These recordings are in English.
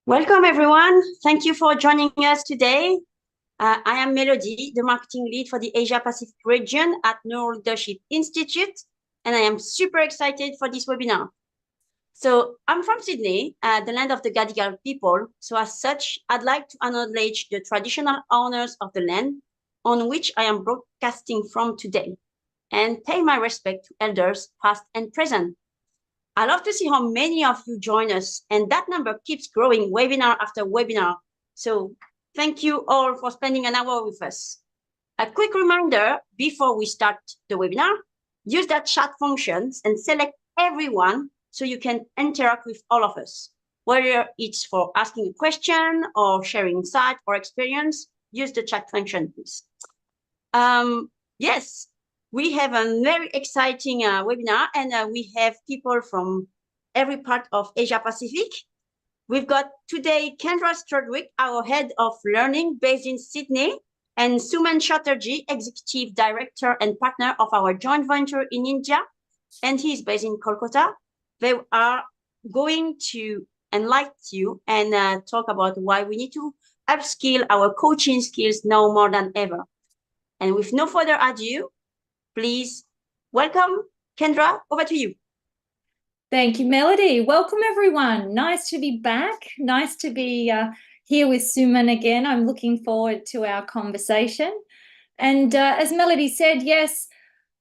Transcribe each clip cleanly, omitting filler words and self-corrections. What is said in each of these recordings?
Welcome, everyone. Thank you for joining us today. I am Melody, the marketing lead for the Asia Pacific region at NeuroLeadership Institute, and I am super excited for this webinar. So I'm from Sydney, the land of the Gadigal people. So as such, I'd like to acknowledge the traditional owners of the land on which I am broadcasting from today and pay my respect to elders past and present. I love to see how many of you join us, and that number keeps growing webinar after webinar. So thank you all for spending an hour with us. A quick reminder before we start the webinar, use that chat functions and select everyone so you can interact with all of us. Whether it's for asking a question or sharing insight or experience, use the chat function, please. Yes, we have a very exciting webinar, and we have people from every part of Asia Pacific. We've got today Kendra Strudwick, our head of learning based in Sydney, and Suman Chatterjee, executive director and partner of our joint venture in India, and he's based in Kolkata. They are going to enlighten you and talk about why we need to upskill our coaching skills now more than ever. And with no further ado, please welcome Kendra. Over to you. Thank you, Melody. Welcome, everyone. Nice to be back. Nice to be here with Suman again. I'm looking forward to our conversation. And as Melody said, yes,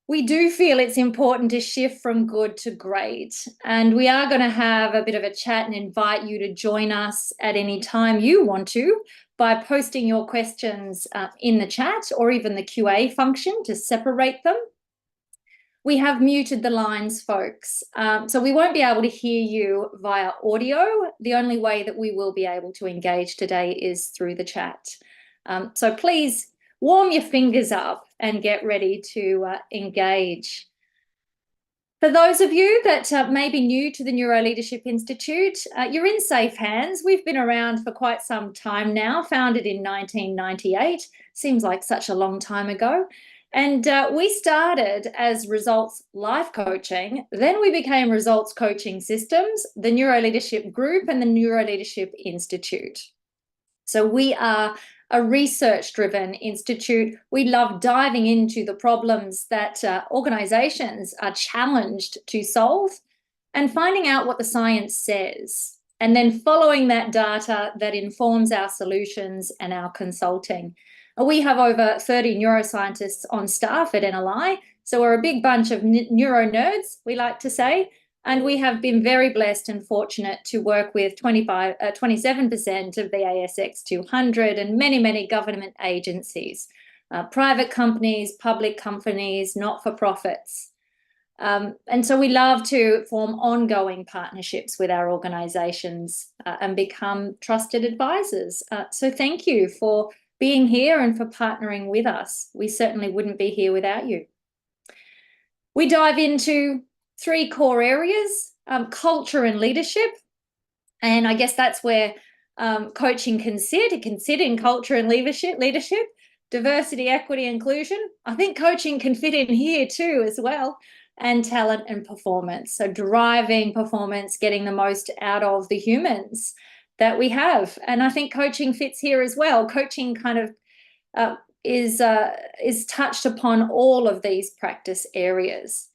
we do feel it's important to shift from good to great. And we are going to have a bit of a chat and invite you to join us at any time you want to by posting your questions in the chat or even the QA function to separate them. We have muted the lines, folks, so we won't be able to hear you via audio. The only way that we will be able to engage today is through the chat. So please warm your fingers up and get ready to engage. For those of you that may be new to the NeuroLeadership Institute, you're in safe hands. We've been around for quite some time now, founded in 1998. Seems like such a long time ago. And we started as Results Life Coaching. Then we became Results Coaching Systems, the NeuroLeadership Group, and the NeuroLeadership Institute. So we are a research-driven institute. We love diving into the problems that organizations are challenged to solve and finding out what the science says, and then following that data that informs our solutions and our consulting. We have over 30 neuroscientists on staff at NLI, so we're a big bunch of neuro nerds, we like to say, and we have been very blessed and fortunate to work with 27% of the ASX 200 and many, many government agencies, private companies, public companies, not-for-profits. And so we love to form ongoing partnerships with our organisations and become trusted advisors. So thank you for being here and for partnering with us. We certainly wouldn't be here without you. We dive into three core areas, culture and leadership. And I guess that's where coaching can sit. It can sit in culture and leadership, diversity, equity, inclusion. I think coaching can fit in here too as well, and talent and performance. So driving performance, getting the most out of the humans that we have. And I think coaching fits here as well. Coaching kind of is touched upon all of these practice areas.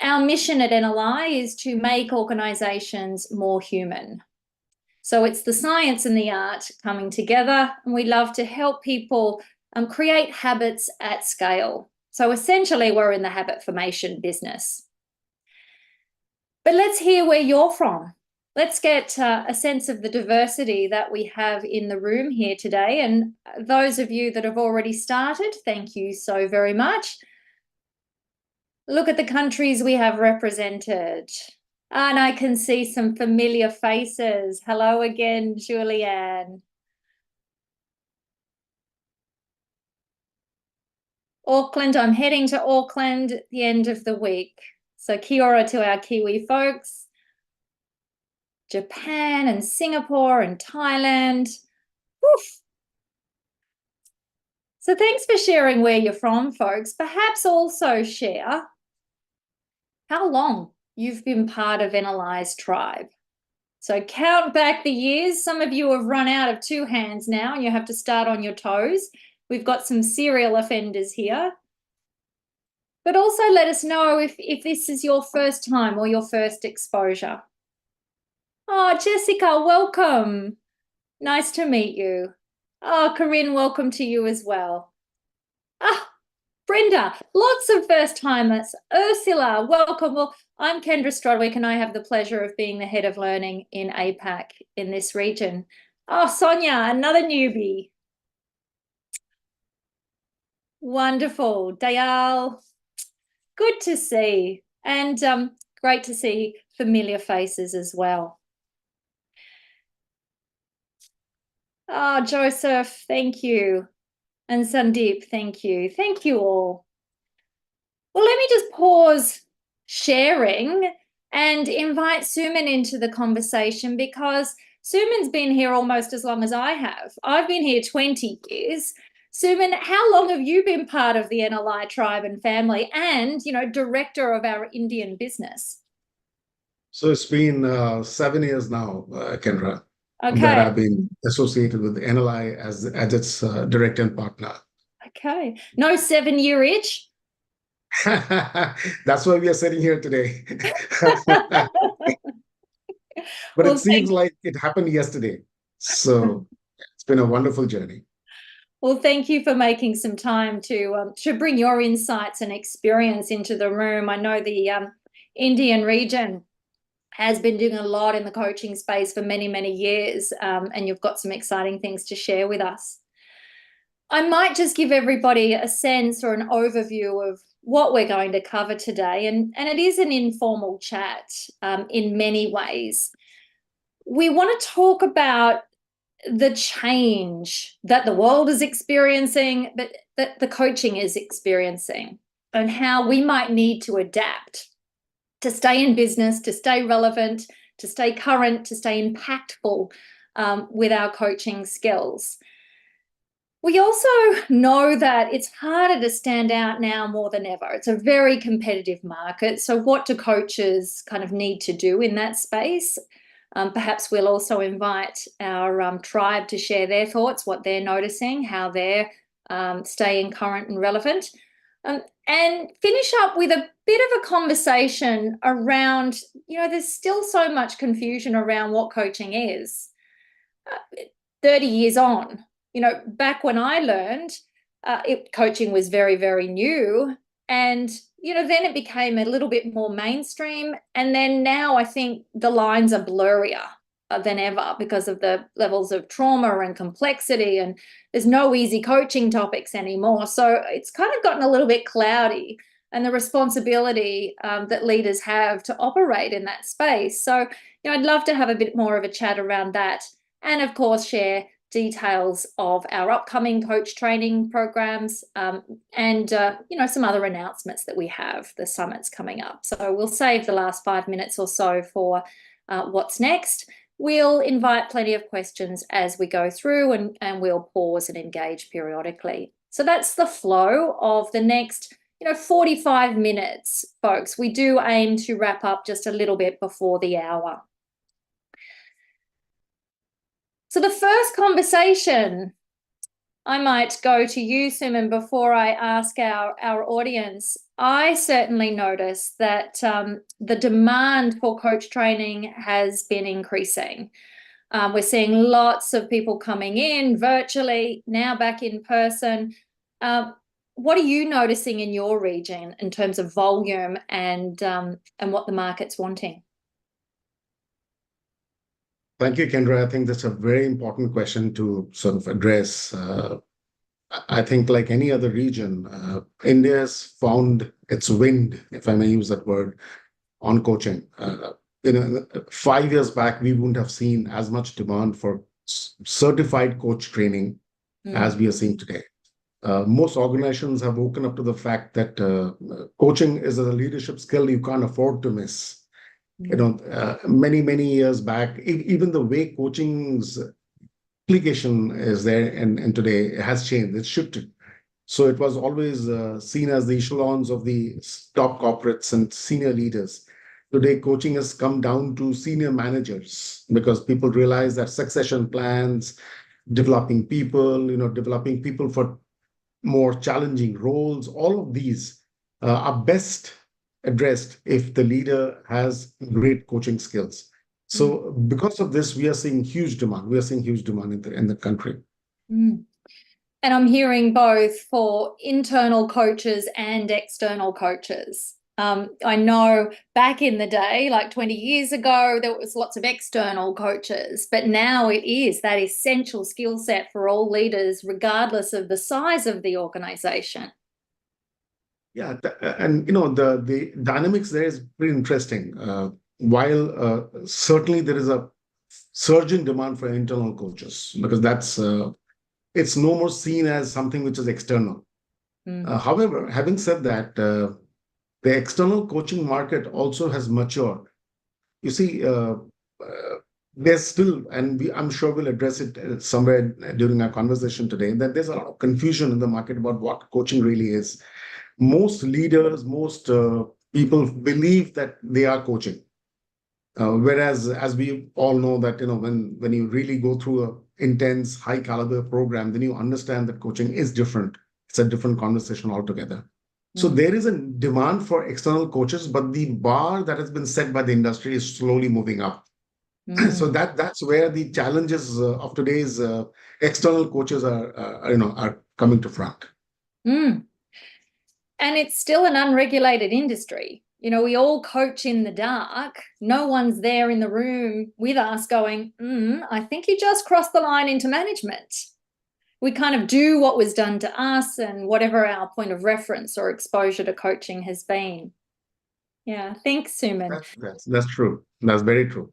Our mission at NLI is to make organisations more human. So it's the science and the art coming together, and we love to help people create habits at scale. So essentially, we're in the habit formation business. But let's hear where you're from. Let's get a sense of the diversity that we have in the room here today. And those of you that have already started, thank you so very much. Look at the countries we have represented. And I can see some familiar faces. Hello again, Julianne. Auckland, I'm heading to Auckland at the end of the week. So kia ora to our Kiwi folks. Japan and Singapore and Thailand. Woof. So thanks for sharing where you're from, folks. Perhaps also share how long you've been part of NLI's tribe. So count back the years. Some of you have run out of 2 hands now and you have to start on your toes. We've got some serial offenders here. But also let us know if this is your first time or your first exposure. Oh, Jessica, welcome. Nice to meet you. Oh, Corinne, welcome to you as well. Ah, Brenda, lots of first-timers. Ursula, welcome. Well, I'm Kendra Strodwick and I have the pleasure of being the Head of Learning in APAC in this region. Oh, Sonia, another newbie. Wonderful. Dayal, good to see. And great to see familiar faces as well. Oh, Joseph, thank you. And Sandeep, thank you. Thank you all. Well, let me just pause sharing and invite Suman into the conversation, because Suman's been here almost as long as I have. I've been here 20 years. Suman, how long have you been part of the NLI tribe and family and, director of our Indian business? So it's been 7 years now, Kendra, Okay. that I've been associated with NLI as its director and partner. Okay. No 7-year itch? That's why we are sitting here today. But Well, it seems like it happened yesterday. So it's been a wonderful journey. Well, thank you for making some time to bring your insights and experience into the room. I know the Indian region has been doing a lot in the coaching space for many, many years, and you've got some exciting things to share with us. I might just give everybody a sense or an overview of what we're going to cover today, and it is an informal chat in many ways. We want to talk about the change that the world is experiencing, but that the coaching is experiencing, and how we might need to adapt to stay in business, to stay relevant, to stay current, to stay impactful with our coaching skills. We also know that it's harder to stand out now more than ever. It's a very competitive market. So what do coaches kind of need to do in that space? Perhaps we'll also invite our tribe to share their thoughts, what they're noticing, how they're staying current and relevant, and finish up with a bit of a conversation around, there's still so much confusion around what coaching is. 30 years on, back when I learned, coaching was very, very new. And, then it became a little bit more mainstream. And then now I think the lines are blurrier than ever because of the levels of trauma and complexity, and there's no easy coaching topics anymore. So it's kind of gotten a little bit cloudy, and the responsibility that leaders have to operate in that space. So, I'd love to have a bit more of a chat around that, and of course share details of our upcoming coach training programs and some other announcements that we have, the summits coming up. So we'll save the last 5 minutes or so for what's next. We'll invite plenty of questions as we go through, and we'll pause and engage periodically. So that's the flow of the next 45 minutes, folks. We do aim to wrap up just a little bit before the hour. So the first conversation, I might go to you, Suman, before I ask our audience. I certainly noticed that the demand for coach training has been increasing. We're seeing lots of people coming in virtually, now back in person. What are you noticing in your region in terms of volume and what the market's wanting? Thank you, Kendra. I think that's a very important question to sort of address. I think like any other region, India's found its wind, if I may use that word, on coaching. 5 years back, we wouldn't have seen as much demand for certified coach training as we are seeing today. Most organizations have woken up to the fact that coaching is a leadership skill you can't afford to miss. Many, many years back, even the way coaching's application is there and today it has changed, it's shifted. So it was always seen as the echelons of the top corporates and senior leaders. Today, coaching has come down to senior managers because people realize that succession plans, developing people for more challenging roles, all of these are best addressed if the leader has great coaching skills. So because of this, we are seeing huge demand. We are seeing huge demand in the country. Mm. And I'm hearing both for internal coaches and external coaches. I know back in the day, like 20 years ago, there was lots of external coaches, but now it is that essential skill set for all leaders, regardless of the size of the organization. Yeah, and the dynamics there is pretty interesting. While certainly there is a surge in demand for internal coaches because that's it's no more seen as something which is external. However, having said that, the external coaching market also has matured. You see, there's still, and I'm sure we'll address it somewhere during our conversation today, that there's a lot of confusion in the market about what coaching really is. Most leaders, most people believe that they are coaching. Whereas, as we all know that, when you really go through a intense, high caliber program, then you understand that coaching is different. It's a different conversation altogether. So there is a demand for external coaches, but the bar that has been set by the industry is slowly moving up. So that's where the challenges of today's external coaches are coming to front. And it's still an unregulated industry. We all coach in the dark. No one's there in the room with us going, I think you just crossed the line into management. We kind of do what was done to us and whatever our point of reference or exposure to coaching has been. Yeah, thanks, Suman. That's true. That's very true.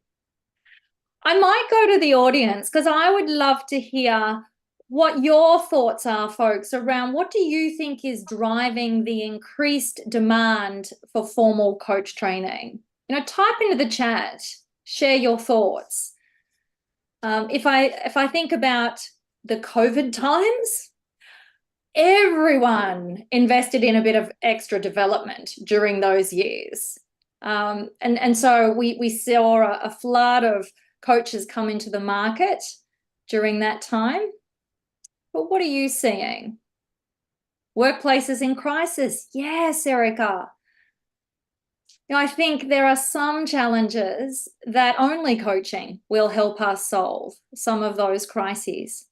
I might go to the audience because I would love to hear what your thoughts are, folks, around what do you think is driving the increased demand for formal coach training? Type into the chat, share your thoughts. If I think about the COVID times, everyone invested in a bit of extra development during those years. And so we saw a flood of coaches come into the market during that time. But what are you seeing? Workplaces in crisis. Yes, Erica. I think there are some challenges that only coaching will help us solve some of those crises.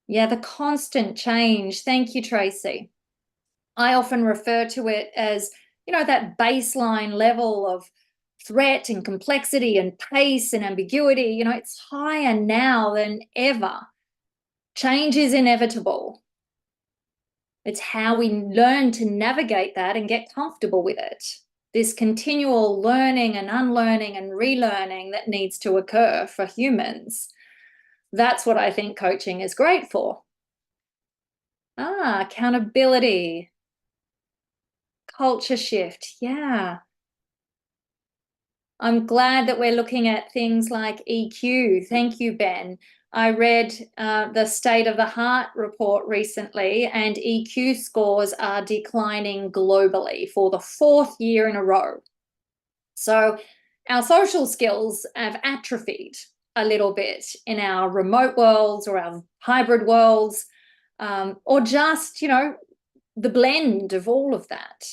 Yeah, the constant change. Thank you, Tracy. I often refer to it as, that baseline level of threat and complexity and pace and ambiguity. It's higher now than ever. Change is inevitable. It's how we learn to navigate that and get comfortable with it. This continual learning and unlearning and relearning that needs to occur for humans. That's what I think coaching is great for. Accountability. Culture shift. Yeah. I'm glad that we're looking at things like EQ. Thank you, Ben. I read the State of the Heart report recently, and EQ scores are declining globally for the 4th year in a row. So our social skills have atrophied a little bit in our remote worlds or our hybrid worlds, or just, the blend of all of that.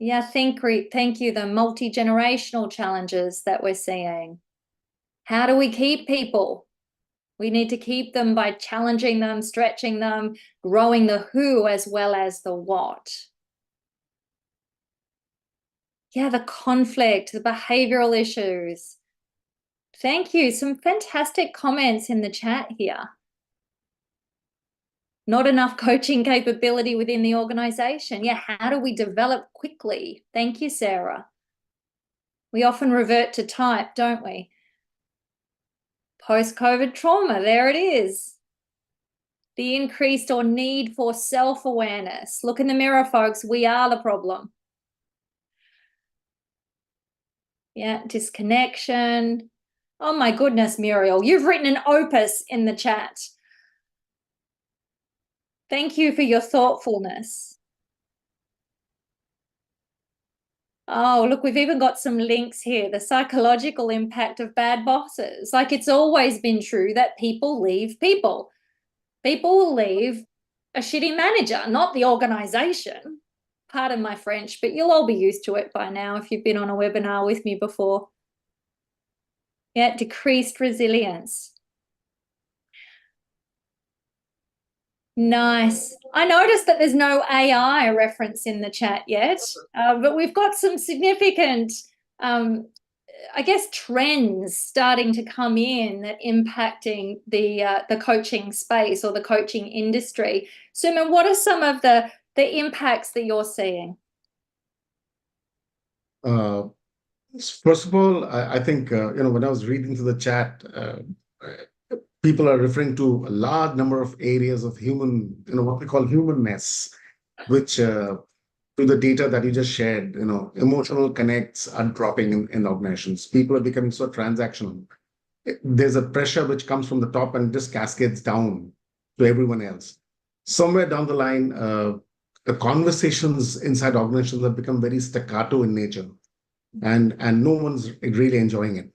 Yeah, thank you. The multi-generational challenges that we're seeing. How do we keep people? We need to keep them by challenging them, stretching them, growing the who as well as the what. Yeah, the conflict, the behavioral issues. Thank you. Some fantastic comments in the chat here. Not enough coaching capability within the organization. Yeah, how do we develop quickly? Thank you, Sarah. We often revert to type, don't we? Post-COVID trauma, there it is. The increased or need for self-awareness. Look in the mirror, folks. We are the problem. Yeah, disconnection. Oh my goodness, Muriel, you've written an opus in the chat. Thank you for your thoughtfulness. Oh, look, we've even got some links here. The psychological impact of bad bosses. Like, it's always been true that people leave people. People will leave a shitty manager, not the organization. Pardon my French, but you'll all be used to it by now if you've been on a webinar with me before. Yeah, decreased resilience. Nice. I noticed that there's no AI reference in the chat yet, but we've got some significant, I guess, trends starting to come in that impacting the coaching space or the coaching industry. Suman, what are some of the impacts that you're seeing? First of all, I think, when I was reading through the chat, people are referring to a large number of areas of human, what we call humanness, which to the data that you just shared, emotional connects are dropping in organizations. People are becoming so transactional. There's a pressure which comes from the top and just cascades down to everyone else. Somewhere down the line, the conversations inside organizations have become very staccato in nature, and no one's really enjoying it.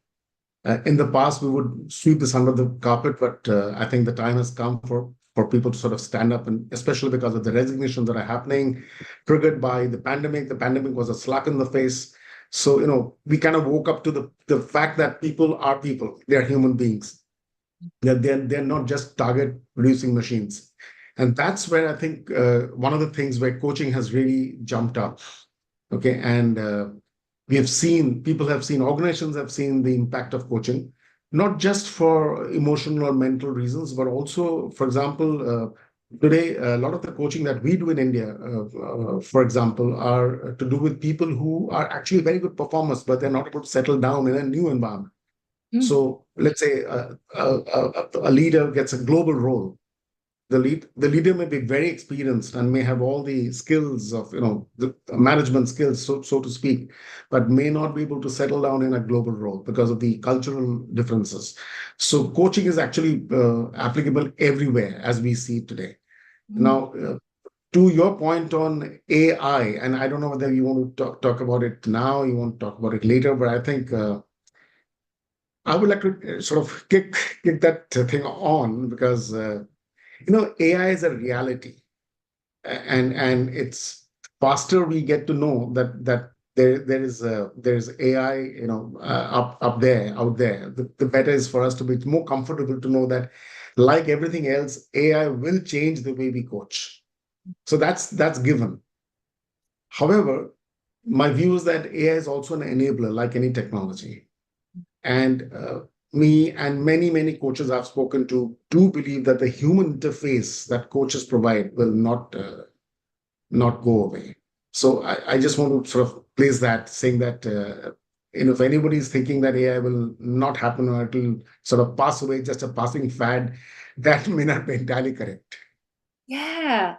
In the past, we would sweep this under the carpet, but I think the time has come for people to sort of stand up, and especially because of the resignations that are happening, triggered by the pandemic. The pandemic was a slap in the face. So, we kind of woke up to the fact that people are people. They're human beings. They're not just target producing machines. And that's where I think one of the things where coaching has really jumped up. Okay. And organizations have seen the impact of coaching, not just for emotional or mental reasons, but also, for example, today, a lot of the coaching that we do in India, for example, are to do with people who are actually very good performers, but they're not able to settle down in a new environment. So let's say a leader gets a global role. The leader may be very experienced and may have all the skills of, the management skills, so to speak, but may not be able to settle down in a global role because of the cultural differences. So coaching is actually applicable everywhere as we see today. Now, to your point on AI, and I don't know whether you want to talk about it now, you want to talk about it later, but I think I would like to sort of kick that thing on because AI is a reality, and it's faster we get to know that there's AI, out there. The better is for us to be more comfortable to know that, like everything else, AI will change the way we coach. So that's given. However, my view is that AI is also an enabler, like any technology. And me and many coaches I've spoken to do believe that the human interface that coaches provide will not go away. So I just want to sort of place that, saying that if anybody is thinking that AI will not happen or it will sort of pass away, just a passing fad, that may not be entirely correct. Yeah.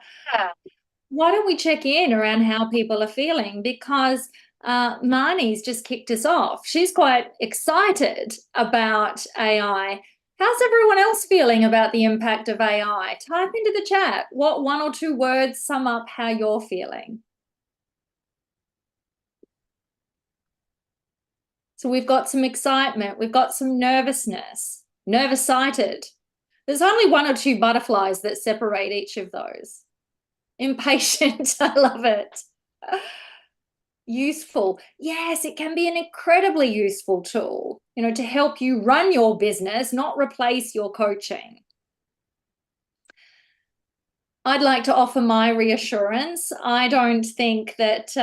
Why don't we check in around how people are feeling? Because Marnie's just kicked us off. She's quite excited about AI. How's everyone else feeling about the impact of AI? Type into the chat what 1 or 2 words sum up how you're feeling. So we've got some excitement, we've got some nervousness, nervous-sighted. There's only 1 or 2 butterflies that separate each of those. Impatient, I love it. Useful. Yes, it can be an incredibly useful tool, to help you run your business, not replace your coaching. I'd like to offer my reassurance. I don't think that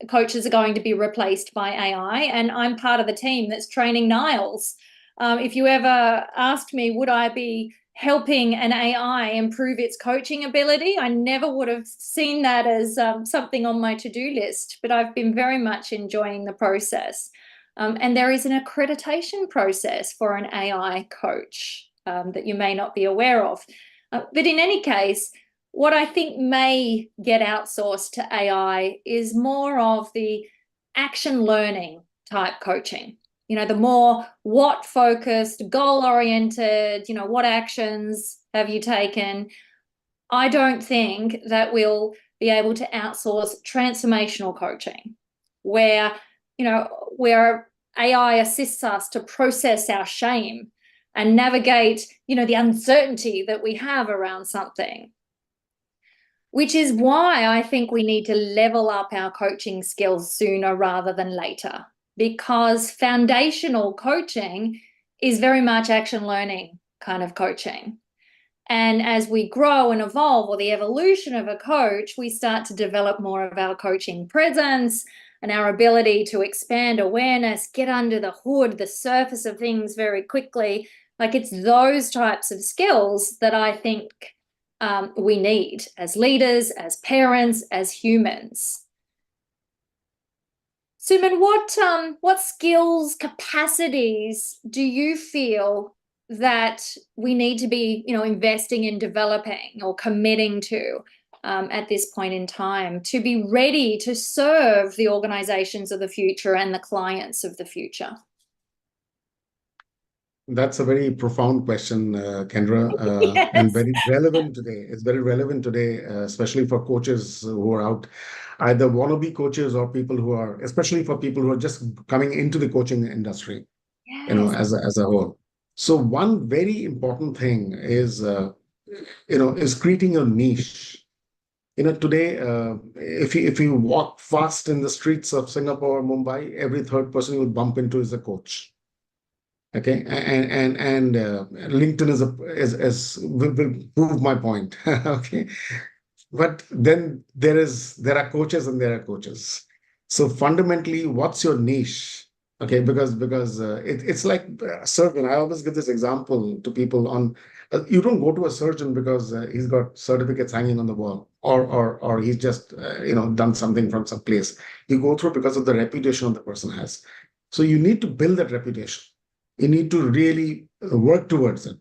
coaches are going to be replaced by AI, and I'm part of the team that's training Niles. If you ever asked me, would I be helping an AI improve its coaching ability, I never would have seen that as something on my to-do list, but I've been very much enjoying the process. And there is an accreditation process for an AI coach that you may not be aware of. But in any case, what I think may get outsourced to AI is more of the action learning type coaching. The more what-focused, goal-oriented, what actions have you taken? I don't think that we'll be able to outsource transformational coaching. where, where AI assists us to process our shame and navigate, the uncertainty that we have around something. Which is why I think we need to level up our coaching skills sooner rather than later, because foundational coaching is very much action learning kind of coaching. And as we grow and evolve, or the evolution of a coach, we start to develop more of our coaching presence and our ability to expand awareness, get under the hood, the surface of things very quickly. Like, it's those types of skills that I think we need as leaders, as parents, as humans. Suman, what skills, capacities do you feel that we need to be, investing in developing or committing to at this point in time to be ready to serve the organizations of the future and the clients of the future? That's a very profound question, Kendra, Yes. and very relevant today. It's very relevant today, especially for coaches who are out, either wannabe coaches or people who are, especially for people who are just coming into the coaching industry, Yes. as a whole. So one very important thing is, is creating a niche. Today, if you walk fast in the streets of Singapore or Mumbai, every third person you will bump into is a coach. Okay, and LinkedIn will prove my point. Okay, but then there are coaches and there are coaches. So fundamentally, what's your niche? Okay, because it's like a surgeon. I always give this example to people on. You don't go to a surgeon because he's got certificates hanging on the wall, or he's just done something from some place. You go through because of the reputation the person has. So you need to build that reputation. You need to really work towards it.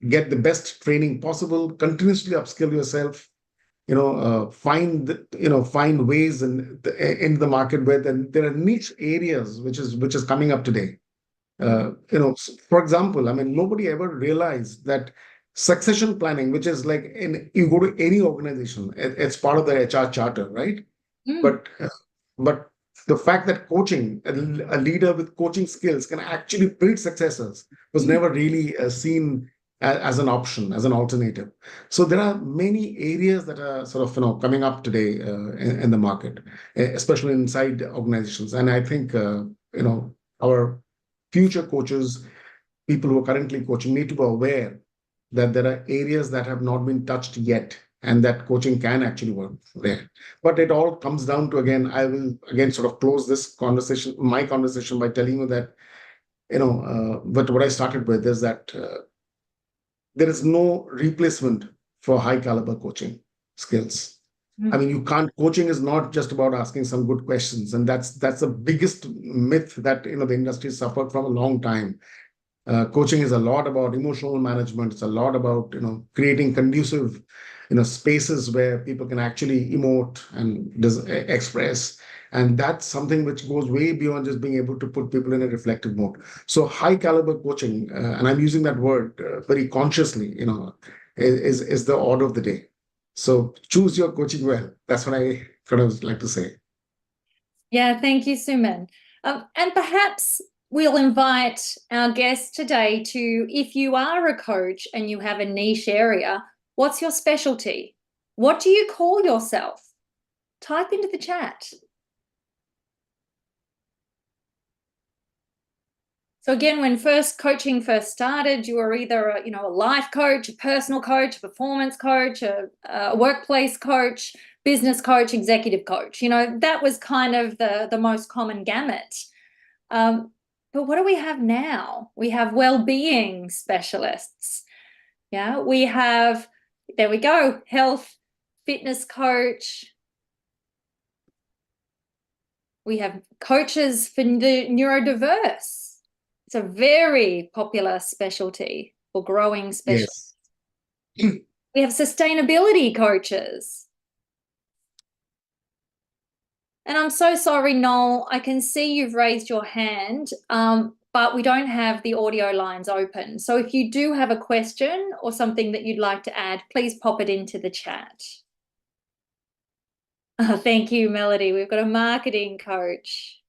Get the best training possible. Continuously upskill yourself. Find ways in the market where there are niche areas which is coming up today. For example, I mean, nobody ever realized that succession planning, which is like you go to any organization, it's part of the HR charter, right? But the fact that coaching, a leader with coaching skills can actually build successors was never really seen as an option, as an alternative. So there are many areas that are sort of coming up today in the market, especially inside organizations. And I think our future coaches, people who are currently coaching, need to be aware that there are areas that have not been touched yet, and that coaching can actually work there. But it all comes down to, again, I will again sort of close my conversation by telling you that, but what I started with is that there is no replacement for high caliber coaching skills. I mean, coaching is not just about asking some good questions. And that's the biggest myth that, the industry suffered from a long time. Coaching is a lot about emotional management. It's a lot about, creating conducive, spaces where people can actually emote and express. And that's something which goes way beyond just being able to put people in a reflective mode. So high caliber coaching, and I'm using that word very consciously, is the order of the day. So choose your coaching well. That's what I kind of like to say. Yeah, thank you, Suman. And perhaps we'll invite our guests today to, if you are a coach and you have a niche area, what's your specialty? What do you call yourself? Type into the chat. So again, when coaching first started, you were either a life coach, a personal coach, a performance coach, a workplace coach, business coach, executive coach. That was kind of the most common gamut. But what do we have now? We have well-being specialists. Yeah, we have, there we go, health, fitness coach. We have coaches for the neurodiverse. It's a very popular specialty or growing specialty. Yes. We have sustainability coaches. And I'm so sorry, Noel, I can see you've raised your hand, but we don't have the audio lines open. So if you do have a question or something that you'd like to add, please pop it into the chat. Oh, thank you, Melody. We've got a marketing coach,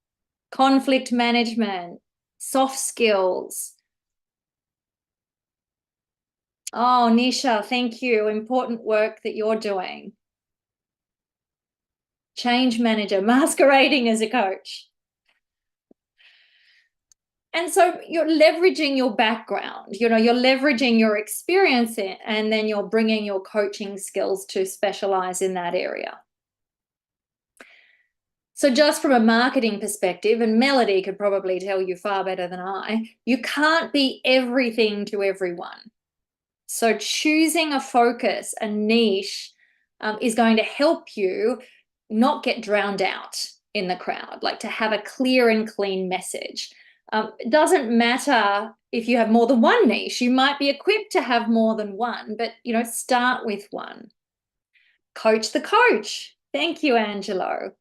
conflict management, soft skills. Oh, Nisha, thank you. Important work that you're doing. Change manager, masquerading as a coach. And so you're leveraging your background, you're leveraging your experience and then you're bringing your coaching skills to specialize in that area. So just from a marketing perspective, and Melody could probably tell you far better than I, you can't be everything to everyone. So choosing a focus, a niche, is going to help you not get drowned out in the crowd, like to have a clear and clean message. It doesn't matter if you have more than one niche. You might be equipped to have more than one, but, start with one. Coach the coach. Thank you, Angelo.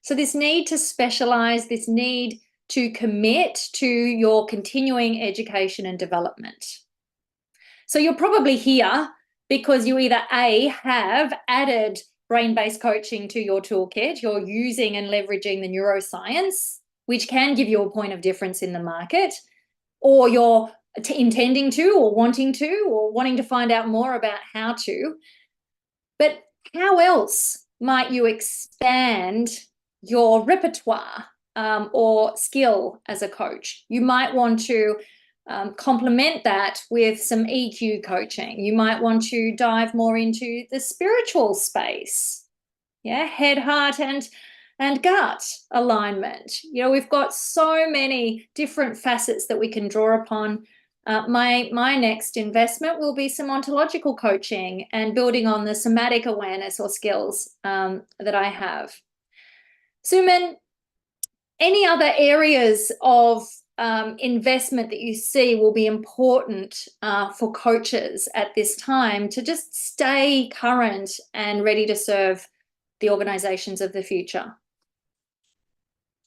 So this need to specialize, this need to commit to your continuing education and development. So you're probably here because you either A, have added brain-based coaching to your toolkit, you're using and leveraging the neuroscience, which can give you a point of difference in the market, or you're intending to or wanting to find out more about how to. But how else might you expand your repertoire or skill as a coach? You might want to complement that with some EQ coaching. You might want to dive more into the spiritual space, head, heart, and gut alignment. We've got so many different facets that we can draw upon. My next investment will be some ontological coaching and building on the somatic awareness or skills that I have. Suman, any other areas of investment that you see will be important for coaches at this time to just stay current and ready to serve the organizations of the future?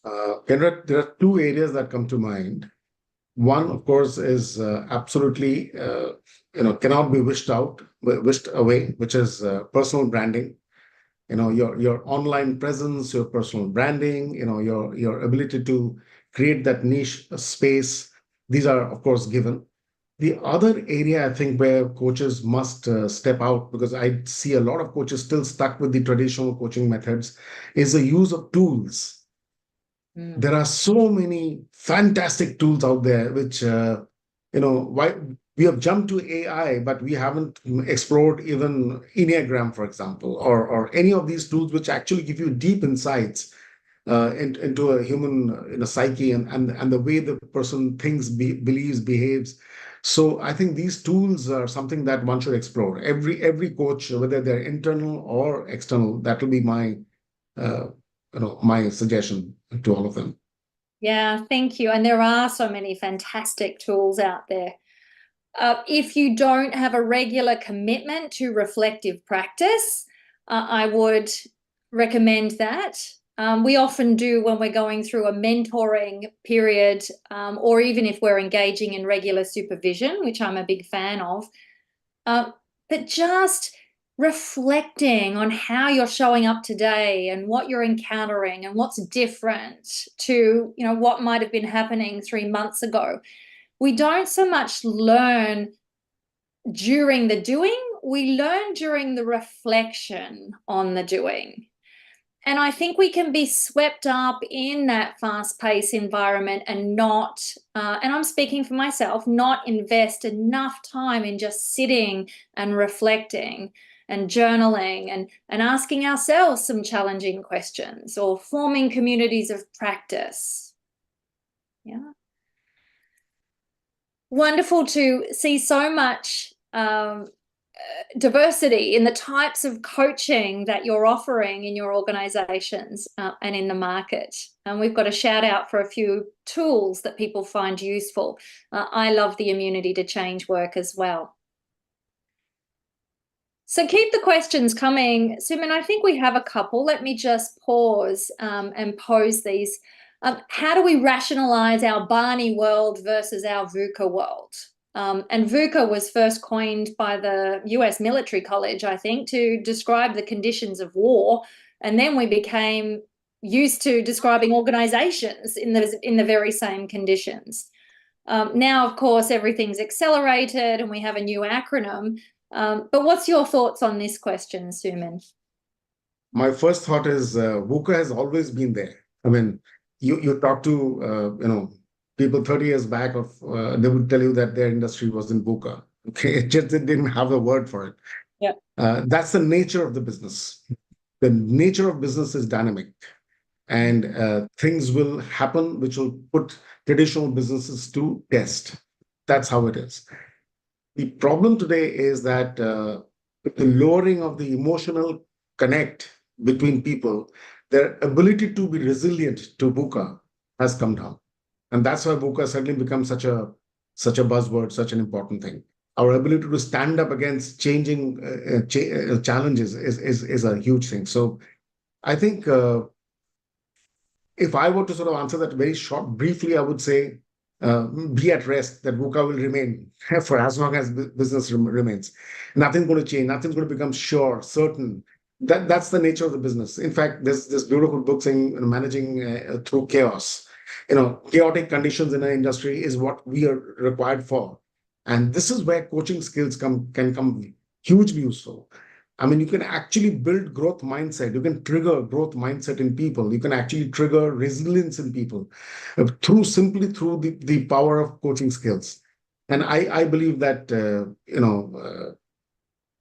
Kendra, there are two areas that come to mind. One, of course, is absolutely cannot be wished away, which is personal branding. Your online presence, your personal branding, your ability to create that niche space. These are, of course, given. The other area I think where coaches must step out, because I see a lot of coaches still stuck with the traditional coaching methods, is the use of tools. There are so many fantastic tools out there, which, why we have jumped to AI, but we haven't explored even Enneagram, for example, or any of these tools which actually give you deep insights into a human psyche and the way the person thinks, believes, behaves. So I think these tools are something that one should explore. Every coach, whether they're internal or external, that will be my my suggestion to all of them. Yeah, thank you. And there are so many fantastic tools out there. If you don't have a regular commitment to reflective practice, I would recommend that. We often do when we're going through a mentoring period, or even if we're engaging in regular supervision, which I'm a big fan of. But just reflecting on how you're showing up today and what you're encountering and what's different to what might have been happening 3 months ago. We don't so much learn during the doing, we learn during the reflection on the doing. And I think we can be swept up in that fast-paced environment and not, and I'm speaking for myself, not invest enough time in just sitting and reflecting and journaling and asking ourselves some challenging questions or forming communities of practice. Yeah. Wonderful to see so much diversity in the types of coaching that you're offering in your organizations and in the market. And we've got a shout out for a few tools that people find useful. I love the immunity to change work as well. So keep the questions coming. Suman, I think we have a couple. Let me just pause and pose these. How do we rationalize our Barney world versus our VUCA world? And VUCA was first coined by the US Military College, I think, to describe the conditions of war And then we became used to describing organizations in the very same conditions. Now, of course, everything's accelerated and we have a new acronym. But what's your thoughts on this question, Suman? My first thought is VUCA has always been there. I mean, you talk to people 30 years back they would tell you that their industry was in VUCA. Okay, it just didn't have a word for it. Yeah. That's the nature of the business. The nature of business is dynamic, and things will happen which will put traditional businesses to test. That's how it is. The problem today is that the lowering of the emotional connect between people, their ability to be resilient to VUCA has come down. And that's why VUCA suddenly becomes such a buzzword, such an important thing. Our ability to stand up against changing challenges is a huge thing. So I think if I were to sort of answer that very briefly, I would say be at rest that VUCA will remain for as long as business remains. Nothing's going to change. Nothing's going to become sure, certain. That's the nature of the business. In fact, there's this beautiful book saying managing through chaos. Chaotic conditions in an industry is what we are required for. And this is where coaching skills can come hugely useful. I mean, you can actually build growth mindset. You can trigger growth mindset in people. You can actually trigger resilience in people simply through the power of coaching skills. And I believe that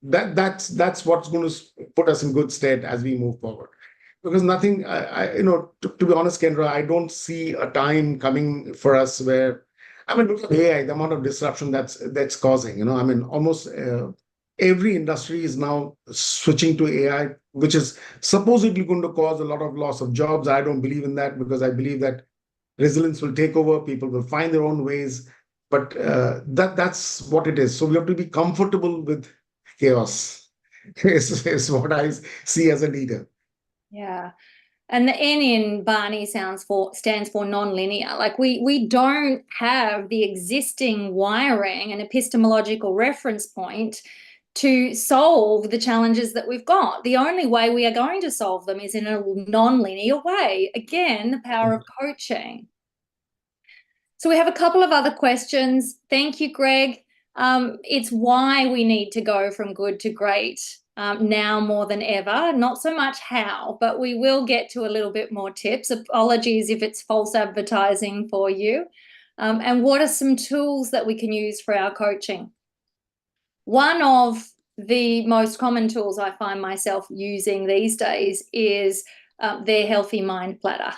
that's what's going to put us in good stead as we move forward. Because nothing, to be honest, Kendra, I don't see a time coming for us where, I mean, look at AI, the amount of disruption that's causing. I mean, almost every industry is now switching to AI, which is supposedly going to cause a lot of loss of jobs. I don't believe in that, because I believe that resilience will take over. People will find their own ways. But that's what it is. So we have to be comfortable with chaos, is what I see as a leader. Yeah. And the N in Barney stands for non-linear. Like we don't have the existing wiring and epistemological reference point to solve the challenges that we've got. The only way we are going to solve them is in a non-linear way. Again, the power of coaching. So we have a couple of other questions. Thank you, Greg. It's why we need to go from good to great now more than ever. Not so much how, but we will get to a little bit more tips. Apologies if it's false advertising for you. And what are some tools that we can use for our coaching? One of the most common tools I find myself using these days is their healthy mind platter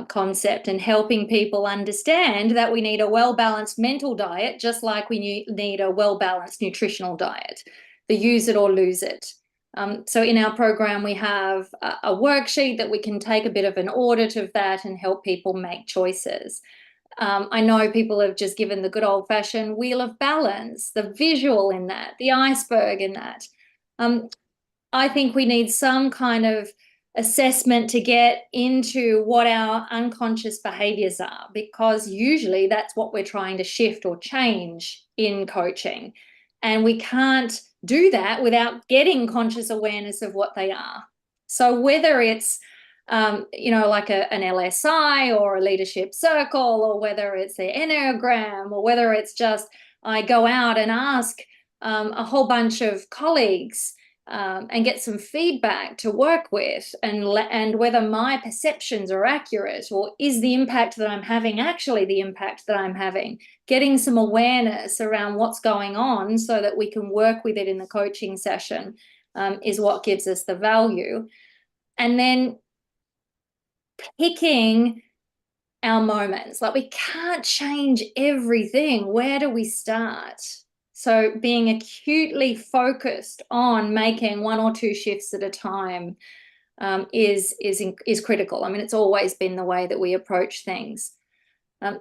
concept, and helping people understand that we need a well-balanced mental diet, just like we need a well-balanced nutritional diet, the use it or lose it. So in our program, we have a worksheet that we can take a bit of an audit of that and help people make choices. I know people have just given the good old-fashioned wheel of balance, the visual in that, the iceberg in that. I think we need some kind of assessment to get into what our unconscious behaviors are, because usually that's what we're trying to shift or change in coaching. And we can't do that without getting conscious awareness of what they are. So whether it's like an LSI or a leadership circle, or whether it's the Enneagram, or whether it's just I go out and ask a whole bunch of colleagues and get some feedback to work with, and whether my perceptions are accurate, or is the impact that I'm having actually the impact that I'm having, getting some awareness around what's going on so that we can work with it in the coaching session is what gives us the value. And then picking our moments. Like, we can't change everything. Where do we start? So being acutely focused on making one or two shifts at a time is critical. I mean, it's always been the way that we approach things.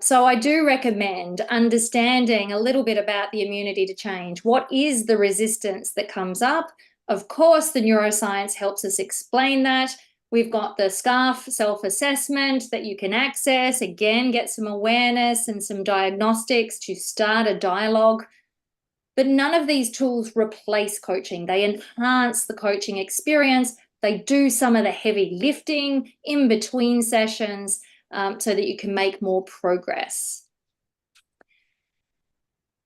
So I do recommend understanding a little bit about the immunity to change. What is the resistance that comes up? Of course, the neuroscience helps us explain that. We've got the SCARF self-assessment that you can access. Again, get some awareness and some diagnostics to start a dialogue. But none of these tools replace coaching. They enhance the coaching experience, They do some of the heavy lifting in between sessions so that you can make more progress.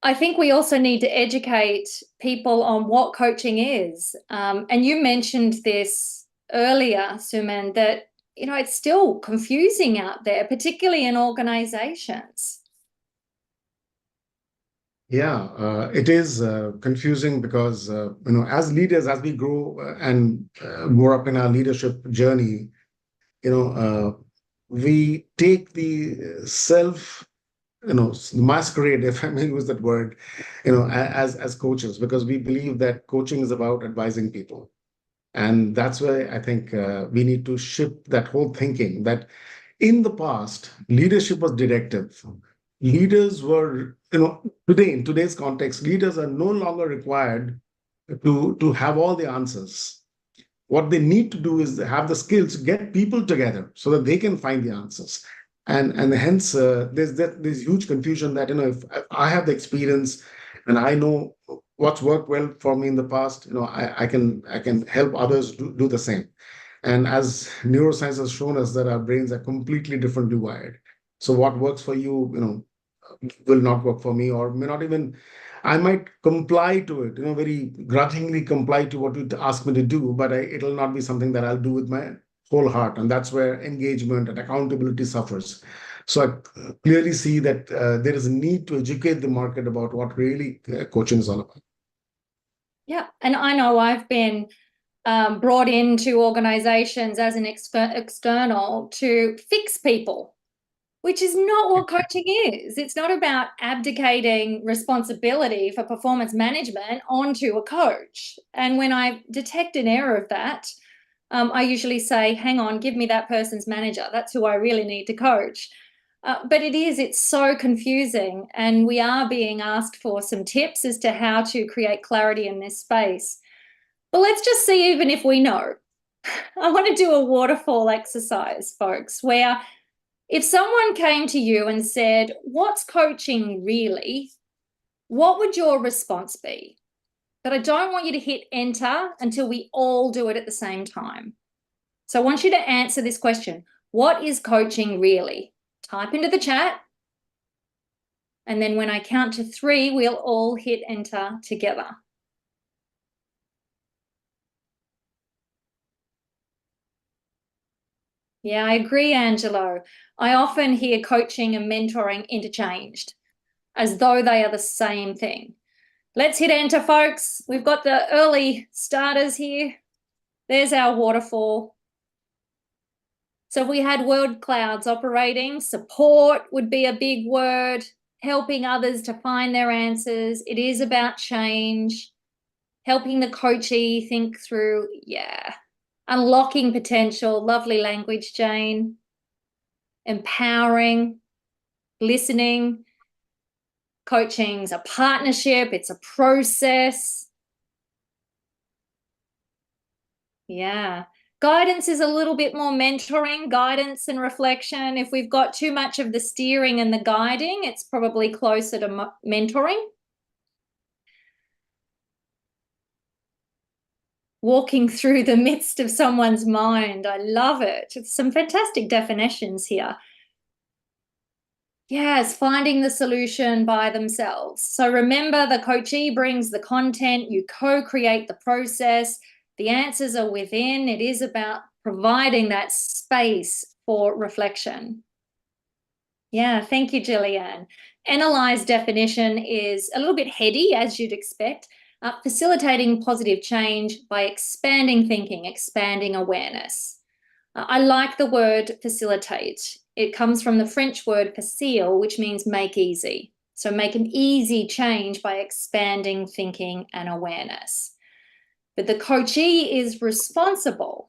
I think we also need to educate people on what coaching is. And you mentioned this earlier, Suman, that it's still confusing out there, particularly in organizations. Yeah, it is confusing because, as leaders, as we grow and grow up in our leadership journey, we take the masquerade, if I may use that word, as coaches, because we believe that coaching is about advising people. And that's why I think we need to shift that whole thinking that in the past, leadership was directive. Leaders were, today, in today's context, leaders are no longer required to have all the answers. What they need to do is have the skills to get people together so that they can find the answers. And hence, there's huge confusion that, if I have the experience and I know what's worked well for me in the past, I can help others do the same. And as neuroscience has shown us that our brains are completely differently wired. So what works for you, will not work for me, or may not even, I might comply to it, very grudgingly comply to what you ask me to do, but it'll not be something that I'll do with my whole heart. And that's where engagement and accountability suffers. So I clearly see that there is a need to educate the market about what really coaching is all about. Yeah, and I know I've been brought into organizations as an external to fix people, which is not what coaching is. It's not about abdicating responsibility for performance management onto a coach. And when I detect an error of that, I usually say, hang on, give me that person's manager. That's who I really need to coach. But it's so confusing. And we are being asked for some tips as to how to create clarity in this space. But let's just see even if we know. I want to do a waterfall exercise, folks, where if someone came to you and said, what's coaching really? What would your response be? But I don't want you to hit enter until we all do it at the same time. So I want you to answer this question. What is coaching really? Type into the chat. And then when I count to 3, we'll all hit enter together. Yeah, I agree, Angelo. I often hear coaching and mentoring interchanged as though they are the same thing. Let's hit enter, folks. We've got the early starters here. There's our waterfall. So if we had word clouds operating, support would be a big word, helping others to find their answers. It is about change, helping the coachee think through, unlocking potential, lovely language, Jane, empowering, listening. Coaching's a partnership, it's a process. Yeah. Guidance is a little bit more mentoring, guidance and reflection. If we've got too much of the steering and the guiding, it's probably closer to mentoring. Walking through the midst of someone's mind. I love it. It's some fantastic definitions here. Yes, finding the solution by themselves. So remember, the coachee brings the content, you co-create the process, the answers are within. It is about providing that space for reflection. Yeah, thank you, Gillian. Analyze definition is a little bit heady, as you'd expect. Facilitating positive change by expanding thinking, expanding awareness. I like the word facilitate. It comes from the French word facile, which means make easy. So make an easy change by expanding thinking and awareness. But the coachee is responsible.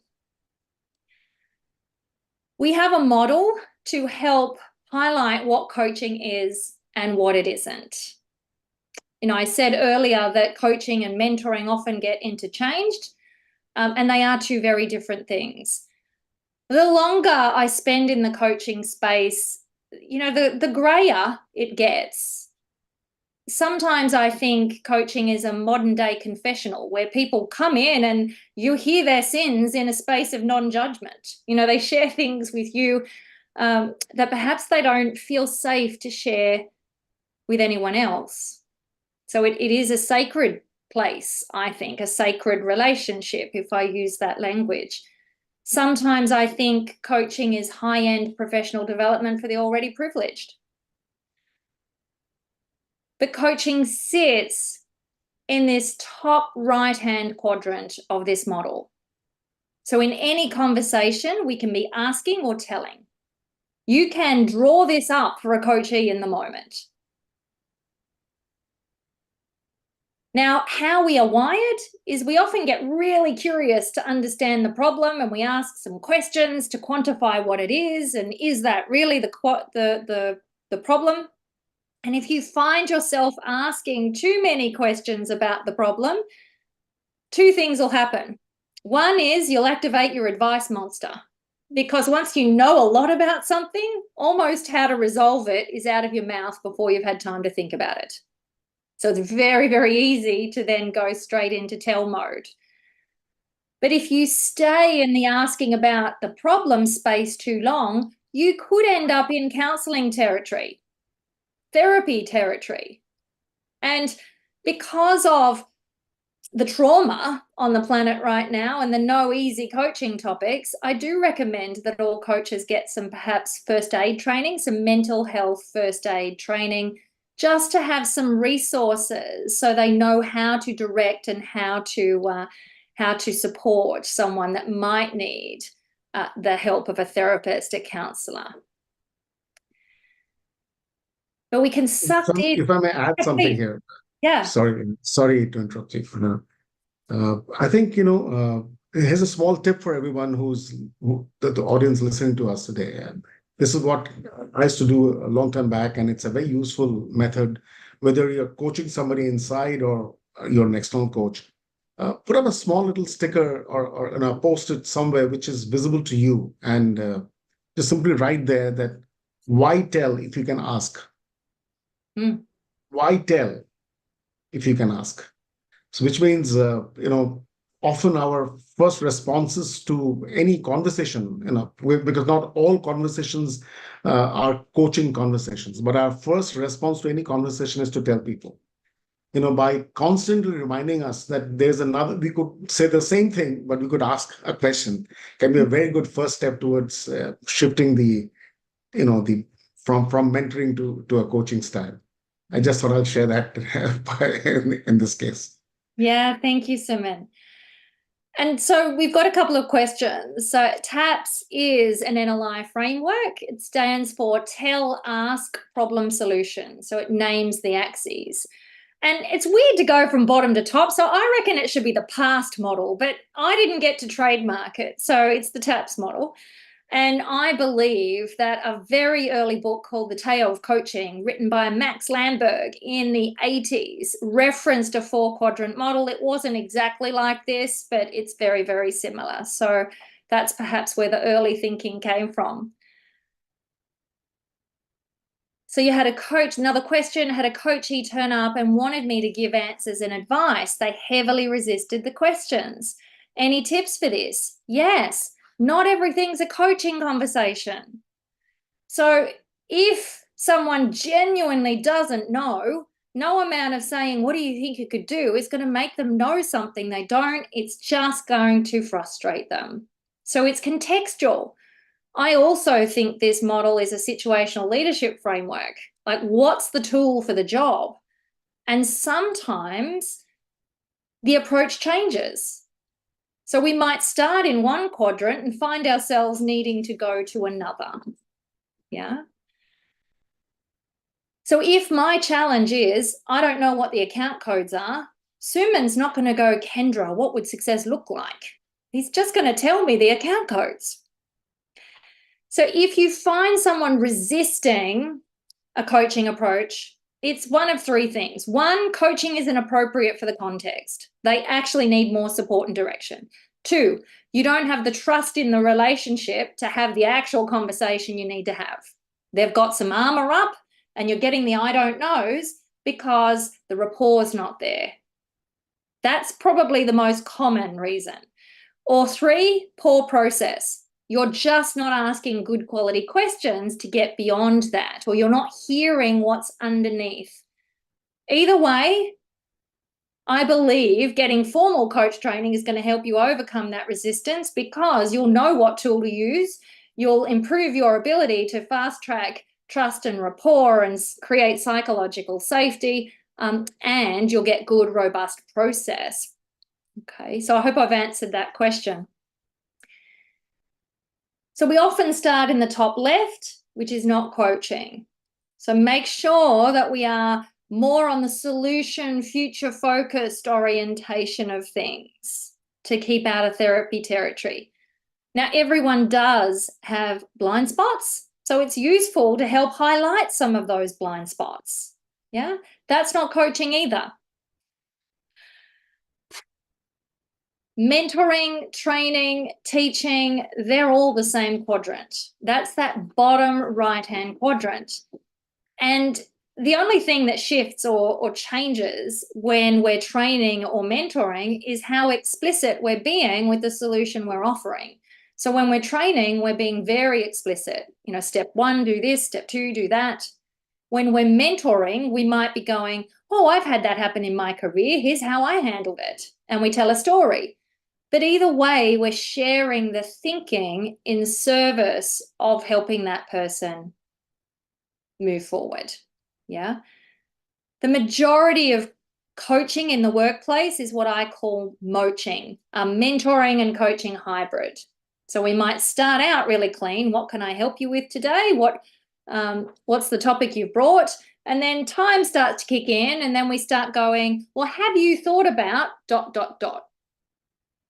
We have a model to help highlight what coaching is and what it isn't. I said earlier that coaching and mentoring often get interchanged, and they are two very different things. The longer I spend in the coaching space, the grayer it gets. sometimes I think coaching is a modern day confessional where people come in and you hear their sins in a space of non-judgment. You know, they share things with you that perhaps they don't feel safe to share with anyone else. So it is a sacred place, I think, a sacred relationship, if I use that language. Sometimes I think coaching is high-end professional development for the already privileged. But coaching sits in this top right-hand quadrant of this model. So in any conversation, we can be asking or telling. You can draw this up for a coachee in the moment. Now, how we are wired is we often get really curious to understand the problem, and we ask some questions to quantify what it is, and is that really the problem? And if you find yourself asking too many questions about the problem, two things will happen. One is you'll activate your advice monster, because once you know a lot about something, almost how to resolve it is out of your mouth before you've had time to think about it. So it's very, very easy to then go straight into tell mode. But if you stay in the asking about the problem space too long, you could end up in counseling territory, therapy territory. And because of the trauma on the planet right now and the no easy coaching topics, I do recommend that all coaches get some perhaps first aid training, some mental health first aid training, just to have some resources so they know how to direct and how to support someone that might need the help of a therapist, a counsellor. But we can suck in. If I may add something here. Yeah. Sorry to interrupt you. I think, here's a small tip for everyone the audience listening to us today. And this is what I used to do a long time back, and it's a very useful method, whether you're coaching somebody inside or you're an external coach. Put up a small little sticker or a post-it somewhere which is visible to you, and just simply write there that why tell if you can ask. Why tell if you can ask? So which means, often our first responses to any conversation, because not all conversations are coaching conversations, but our first response to any conversation is to tell people. By constantly reminding us that there's another, we could say the same thing, but we could ask a question, can be a very good first step towards shifting from mentoring to a coaching style. I just thought I'll share that in this case. Yeah, thank you, Suman. And so we've got a couple of questions. So TAPS is an NLI framework. It stands for Tell, Ask, Problem, Solution. So it names the axes. And it's weird to go from bottom to top. So I reckon it should be the past model, but I didn't get to trademark it. So it's the TAPS model. And I believe that a very early book called The Tale of Coaching, written by Max Landberg in the 80s, referenced a 4-quadrant model. It wasn't exactly like this, but it's very, very similar. So that's perhaps where the early thinking came from. So you had a coach, another question, had a coachee turn up and wanted me to give answers and advice. They heavily resisted the questions. Any tips for this? Yes. Not everything's a coaching conversation. So if someone genuinely doesn't know, no amount of saying, what do you think you could do, is going to make them know something they don't. It's just going to frustrate them. So it's contextual. I also think this model is a situational leadership framework. Like, what's the tool for the job? And sometimes the approach changes. So we might start in one quadrant and find ourselves needing to go to another. Yeah. So if my challenge is, I don't know what the account codes are, Suman's not going to go, Kendra, what would success look like? He's just going to tell me the account codes. So if you find someone resisting a coaching approach, it's one of three things. One, coaching isn't appropriate for the context. They actually need more support and direction. Two, you don't have the trust in the relationship to have the actual conversation you need to have. They've got some armor up and you're getting the I don't knows because the rapport's not there. That's probably the most common reason. Or 3, poor process. You're just not asking good quality questions to get beyond that, or you're not hearing what's underneath. Either way, I believe getting formal coach training is going to help you overcome that resistance, because you'll know what tool to use. You'll improve your ability to fast track trust and rapport and create psychological safety, and you'll get good, robust process. Okay, so I hope I've answered that question. So we often start in the top left, which is not coaching. So make sure that we are more on the solution, future-focused orientation of things to keep out of therapy territory. Now, everyone does have blind spots, so it's useful to help highlight some of those blind spots. Yeah, that's not coaching either. Mentoring, training, teaching, they're all the same quadrant. That's that bottom right-hand quadrant. And the only thing that shifts or changes when we're training or mentoring is how explicit we're being with the solution we're offering. So when we're training, we're being very explicit. You know, step 1, do this, step 2, do that. When we're mentoring, we might be going, oh, I've had that happen in my career. Here's how I handled it. And we tell a story. But either way, we're sharing the thinking in service of helping that person move forward. Yeah. The majority of coaching in the workplace is what I call moaching, a mentoring and coaching hybrid. So we might start out really clean. What can I help you with today? What's the topic you've brought? And then time starts to kick in, and then we start going, well, have you thought about ...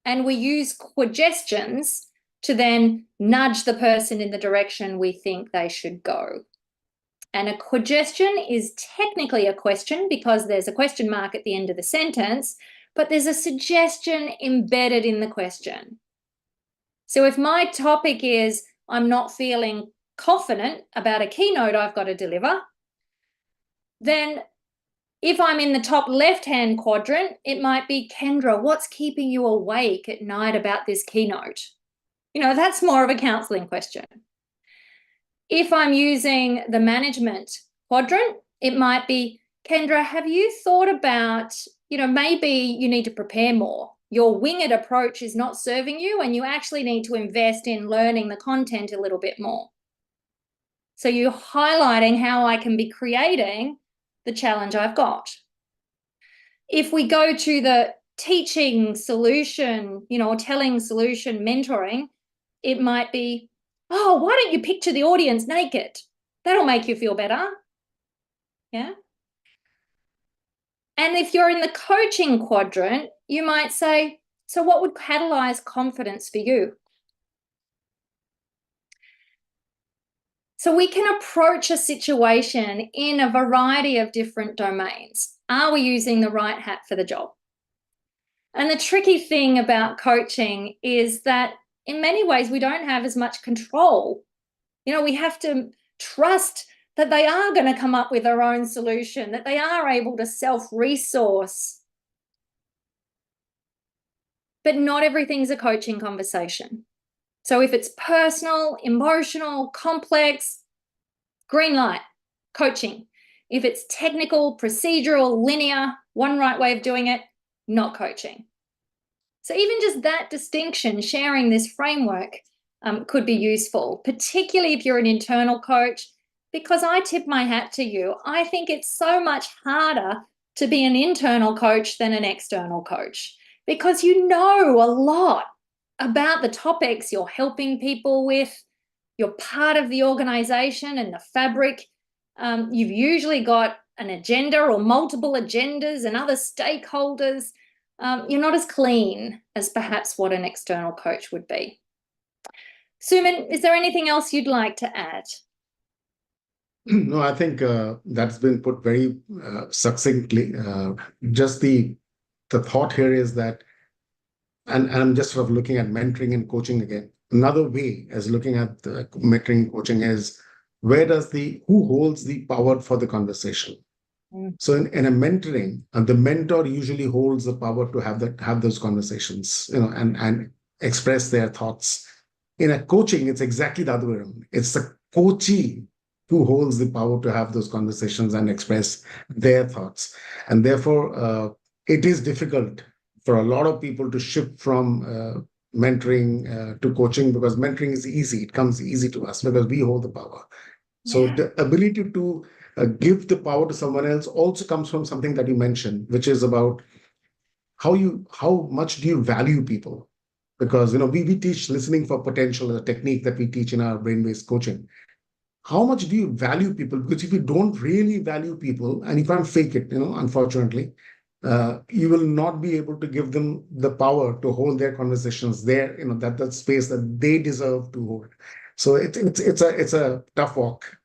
And we use quagestions to then nudge the person in the direction we think they should go. And a quagestion is technically a question because there's a question mark at the end of the sentence, but there's a suggestion embedded in the question. So if my topic is, I'm not feeling confident about a keynote I've got to deliver, then if I'm in the top left-hand quadrant, it might be, Kendra, what's keeping you awake at night about this keynote? You know, that's more of a counselling question. If I'm using the management quadrant, it might be, Kendra, have you thought about, you know, maybe you need to prepare more. Your winged approach is not serving you, and you actually need to invest in learning the content a little bit more. So you're highlighting how I can be creating the challenge I've got. If we go to the teaching solution, you know, or telling solution mentoring, it might be, oh, why don't you picture the audience naked? That'll make you feel better. Yeah. And if you're in the coaching quadrant, you might say, so what would catalyze confidence for you? So we can approach a situation in a variety of different domains. Are we using the right hat for the job? And the tricky thing about coaching is that in many ways we don't have as much control. You know, we have to trust that they are going to come up with their own solution, that they are able to self-resource. But not everything's a coaching conversation. So if it's personal, emotional, complex, green light, coaching. If it's technical, procedural, linear, one right way of doing it, not coaching. So even just that distinction, sharing this framework could be useful, particularly if you're an internal coach, because I tip my hat to you. I think it's so much harder to be an internal coach than an external coach, because you know a lot about the topics you're helping people with. You're part of the organization and the fabric. You've usually got an agenda or multiple agendas and other stakeholders. You're not as clean as perhaps what an external coach would be. Suman, is there anything else you'd like to add? No, I think that's been put very succinctly. Just the thought here is that, and I'm just sort of looking at mentoring and coaching again. Another way as looking at the mentoring coaching is, who holds the power for the conversation? So in a mentoring, the mentor usually holds the power to have those conversations, and express their thoughts. In a coaching, it's exactly the other way around. It's the coachee who holds the power to have those conversations and express their thoughts. And therefore, it is difficult for a lot of people to shift from mentoring to coaching, because mentoring is easy. It comes easy to us because we hold the power. So the ability to give the power to someone else also comes from something that you mentioned, which is about how much do you value people? Because we teach listening for potential, a technique that we teach in our brain-based coaching. How much do you value people? Because if you don't really value people, and you can't fake it, unfortunately, you will not be able to give them the power to hold their conversations there, that space that they deserve to hold. So it's a tough walk.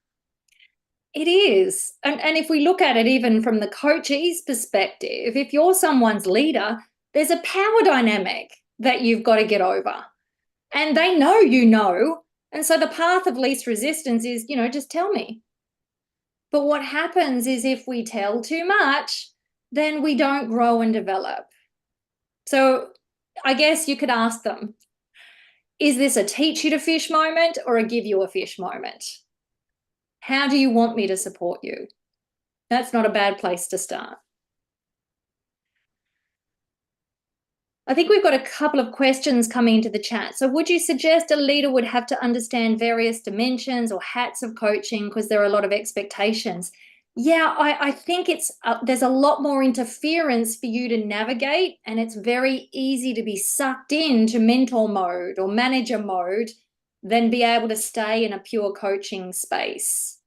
It is. And if we look at it even from the coachee's perspective, if you're someone's leader, there's a power dynamic that you've got to get over. And they know you know. And so the path of least resistance is, just tell me. But what happens is if we tell too much, then we don't grow and develop. So I guess you could ask them, is this a teach you to fish moment or a give you a fish moment? How do you want me to support you? That's not a bad place to start. I think we've got a couple of questions coming into the chat. So would you suggest a leader would have to understand various dimensions or hats of coaching because there are a lot of expectations? Yeah, I think there's a lot more interference for you to navigate, and it's very easy to be sucked into mentor mode or manager mode than be able to stay in a pure coaching space.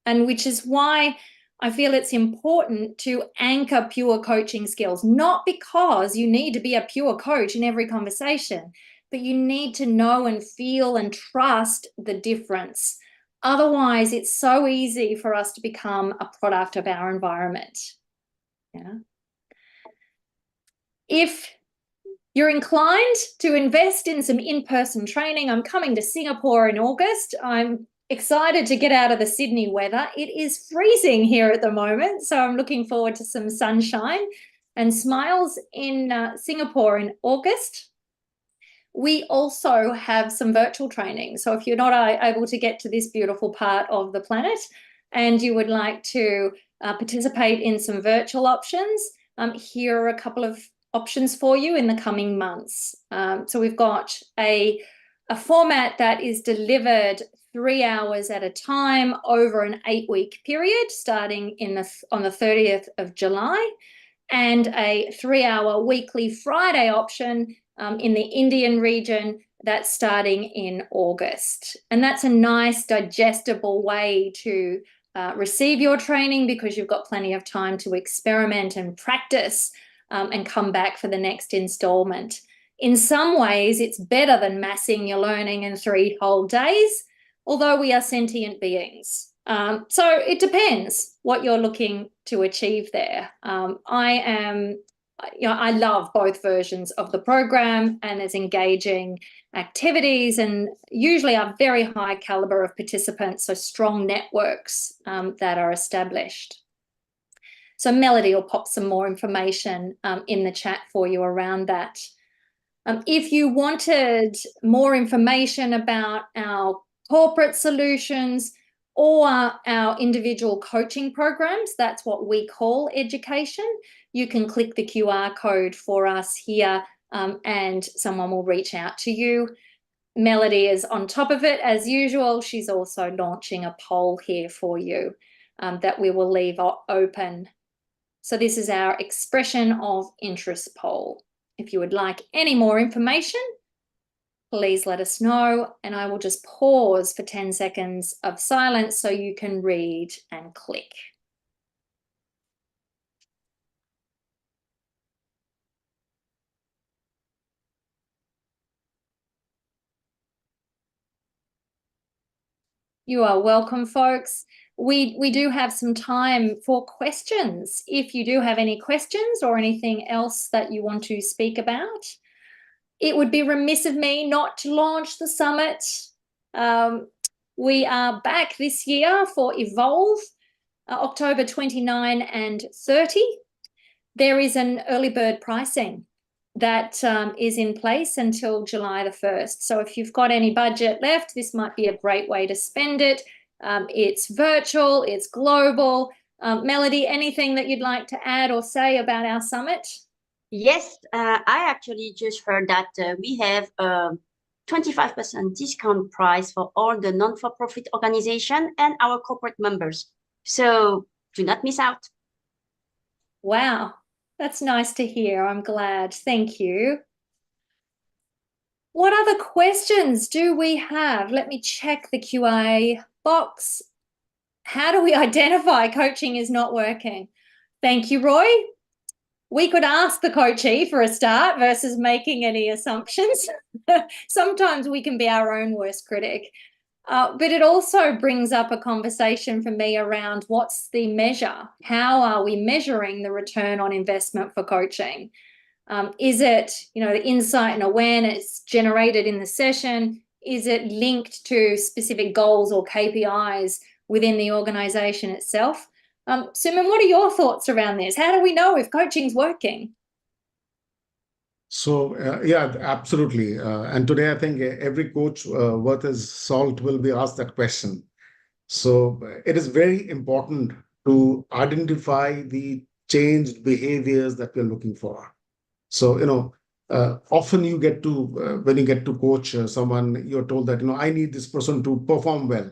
And which is why I feel it's important to anchor pure coaching skills, not because you need to be a pure coach in every conversation, but you need to know and feel and trust the difference. Otherwise, it's so easy for us to become a product of our environment. Yeah. If you're inclined to invest in some in-person training, I'm coming to Singapore in August. I'm excited to get out of the Sydney weather. It is freezing here at the moment, so I'm looking forward to some sunshine and smiles in Singapore in August. We also have some virtual training. So if you're not able to get to this beautiful part of the planet and you would like to participate in some virtual options, here are a couple of options for you in the coming months. So we've got a format that is delivered 3 hours at a time over an 8-week period, starting on the 30th of July, and a 3-hour weekly Friday option in the Indian region that's starting in August. And that's a nice digestible way to receive your training because you've got plenty of time to experiment and practice and come back for the next installment. In some ways, it's better than massing your learning in 3 whole days, although we are sentient beings. So it depends what you're looking to achieve there. I love both versions of the program, and there's engaging activities and usually a very high caliber of participants, so strong networks that are established. So Melody will pop some more information in the chat for you around that. If you wanted more information about our corporate solutions or our individual coaching programs, that's what we call education, you can click the QR code for us here and someone will reach out to you. Melody is on top of it as usual. She's also launching a poll here for you that we will leave open. So this is our expression of interest poll. If you would like any more information, please let us know, and I will just pause for 10 seconds of silence so you can read and click. You are welcome, folks. We do have some time for questions. If you do have any questions or anything else that you want to speak about, it would be remiss of me not to launch the summit. We are back this year for Evolve. October 29 and 30. There is an early bird pricing that is in place until July the 1st. So if you've got any budget left, this might be a great way to spend it. It's virtual, it's global. Melody, anything that you'd like to add or say about our summit? Yes, I actually just heard that we have a 25% discount price for all the non-for-profit organization and our corporate members. So do not miss out. Wow, that's nice to hear. I'm glad. Thank you. What other questions do we have? Let me check the QA box. How do we identify coaching is not working? Thank you, Roy. We could ask the coachee for a start versus making any assumptions. Sometimes we can be our own worst critic. But it also brings up a conversation for me around what's the measure? How are we measuring the return on investment for coaching? Is it, the insight and awareness generated in the session? Is it linked to specific goals or KPIs within the organization itself? Suman, what are your thoughts around this? How do we know if coaching's working? So, yeah, absolutely. And today, I think every coach worth his salt will be asked that question. So it is very important to identify the changed behaviors that we're looking for. So, often you get to, when you get to coach someone, you're told that, I need this person to perform well.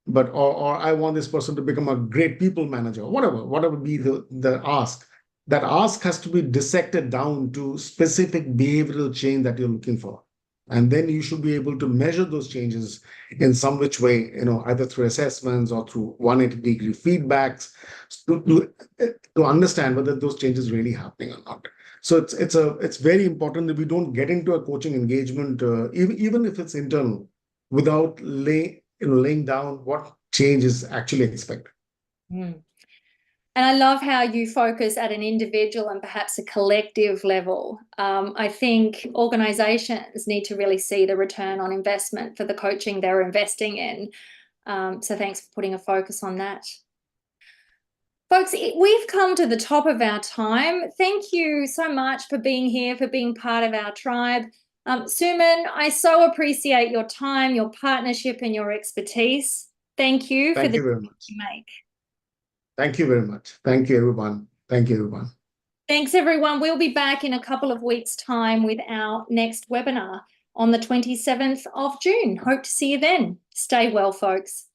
But, or I want this person to become a great people manager, whatever be the ask. That ask has to be dissected down to specific behavioral change that you're looking for. And then you should be able to measure those changes in some which way, either through assessments or through 180-degree feedbacks to understand whether those changes really happening or not. So it's very important that we don't get into a coaching engagement, even if it's internal, without laying down what change is actually expected. Mm. And I love how you focus at an individual and perhaps a collective level. I think organizations need to really see the return on investment for the coaching they're investing in. So thanks for putting a focus on that. Folks, we've come to the top of our time. Thank you so much for being here, for being part of our tribe. Suman, I so appreciate your time, your partnership, and your expertise. Thank you for the very much. you make. Thank you very much. Thank you, everyone. Thank you, everyone. Thanks, everyone. We'll be back in a couple of weeks' time with our next webinar on the 27th of June. Hope to see you then. Stay well, folks.